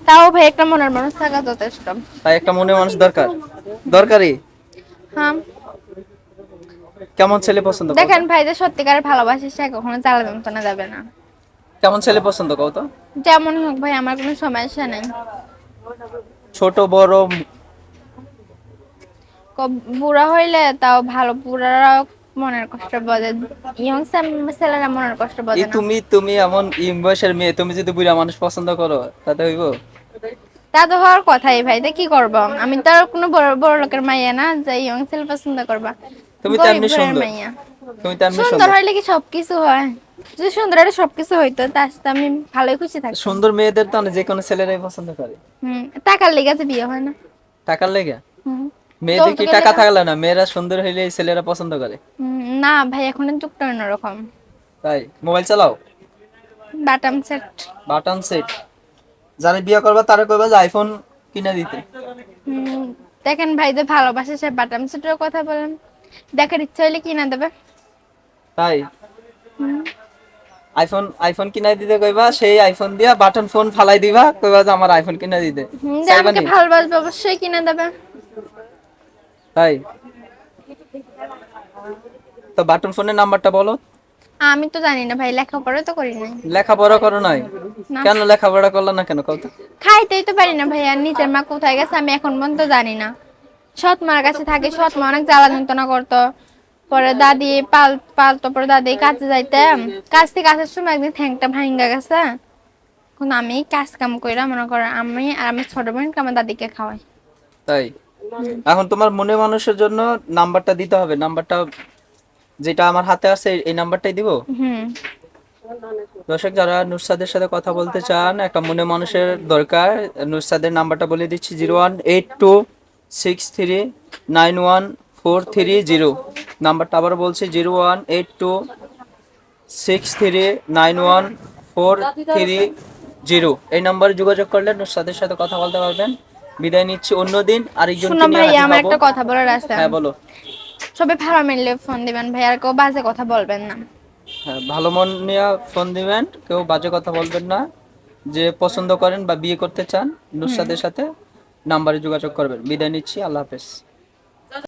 তাও ভাই একটা মনের মানুষ থাকা যথেষ্ট। তাই একটা মনে মানুষ দরকারি। হ্যাঁ কেমন ছেলে পছন্দ কও তো? দেখেন ভাই, যে সত্যিকারের ভালোবাসে সে কখনো জ্বালা যন্ত্রণা যাবে না। কেমন ছেলে পছন্দ কও তো? যেমনই হোক ভাই, আমার কোনো সমস্যা নেই। ছোট বড়? বুড়া হইলে তাও ভালো, বুড়ারা মনের কষ্ট বোঝে, ইয়ং ছেলেরা মনের কষ্ট বোঝে না। তুমি তুমি এমন ইয়ং বয়সের মেয়ে, তুমি যদি বুড়া মানুষ পছন্দ করো তাতে হইব? তা তো হওয়ার কথাই ভাই, তা কি করবো, আমি তো আর কোনো বড় বড় লোকের মাইয়া না যে ইয়ং ছেলে পছন্দ করবা। তুমি তো গরিব এমনি ঘরের সুন্দর। মাইয়া। তুমি তো এমনি সুন্দর সুন্দর। হইলে কি সবকিছু হয়? যদি সুন্দর হলে সবকিছু হইতো তার সাথে আমি ভালোই খুশি থাকতাম। সুন্দর মেয়েদের তো যে কোনো ছেলেরাই পছন্দ করে। টাকার লেগে যে বিয়ে হয় না। টাকার লেগে? হুম মেয়েদের কি যৌতুকের টাকা লেগে। থাকলে না, মেয়েরা সুন্দর হইলে ছেলেরা পছন্দ করে? না ভাই, এখন যুগটা অন্যরকম। তাই? মোবাইল চালাও? বাটাম সেট। Button set? যারা বিয়ে করবা তারা কইবা যে আইফোন কিনে দিতে। হুম দেখেন ভাই, যে ভালোবাসে সে বাটাম সেটের কথা বলেন, দেখার ইচ্ছা হইলে কিনা দেবে। তাই? হুম আইফোন আইফোন কিনে দিতে কইবা, সেই আইফোন দিয়া বাটন ফোন ফালাই দিবা, কইবা যে আমার আইফোন কিনে দিতে। যে আমাকে চাইবানি? ভালোবাসবে অবশ্যই কিনা দেবে। তাই? তো বাটন ফোনের নাম্বারটা বলো। আমি তো জানি না ভাই, লেখাপড়া তো করি নাই। লেখাপড়া করো নাই? না, কেন লেখাপড়া করলা না কেন কও তো? খাইতেই তো পারি না ভাই, আর নিজের মা কোথায় গেছে আমি এখন পর্যন্ত জানি না। সৎ মার কাছে থাকি, সৎ মা অনেক জ্বালা যন্ত্রণা করতো। পরে দাদি পালতো, পরে দাদি কাজে যাইতাম, কাজ থেকে আসার সময় একদিন ঠ্যাংটা ভাঙ্গা গেছে। এখন আমি কাজ কাম কইরা মনে করো, আমি আর আমার ছোট বোন আমার দাদিকে খাওয়াই। তাই? এখন তোমার মনে মানুষের জন্য নাম্বারটা দিতে হবে। নাম্বারটা যেটা আমার হাতে আছে এই নাম্বারটাই দিব। হুম দর্শক যারা নুসরাতের সাথে কথা বলতে চান, একটা মনে মানুষের দরকার, নুসরাতের নাম্বারটা বলে দিচ্ছি: 0182639143 নাম্বারটা আবার বলছি 0182639143। এই নাম্বারে যোগাযোগ করলে নুসরাতের সাথে কথা বলতে পারবেন। বিদায় নিচ্ছি, অন্যদিন আরেকজনকে শোনো নিয়ে ভাইয়া, হাজির আমার হব। একটা কথা বলার আছে। হ্যাঁ বলো। সবে ভালো মিললে ফোন দিবেন ভাই, আর কেউ বাজে কথা বলবেন না। হ্যাঁ, ভালো মন নিয়ে ফোন দিবেন, কেউ বাজে কথা বলবেন না। যে পছন্দ করেন বা বিয়ে করতে চান হুম নুসরাতের সাথে, নাম্বারে যোগাযোগ করবেন। বিদায় নিচ্ছি, আল্লাহ হাফেজ।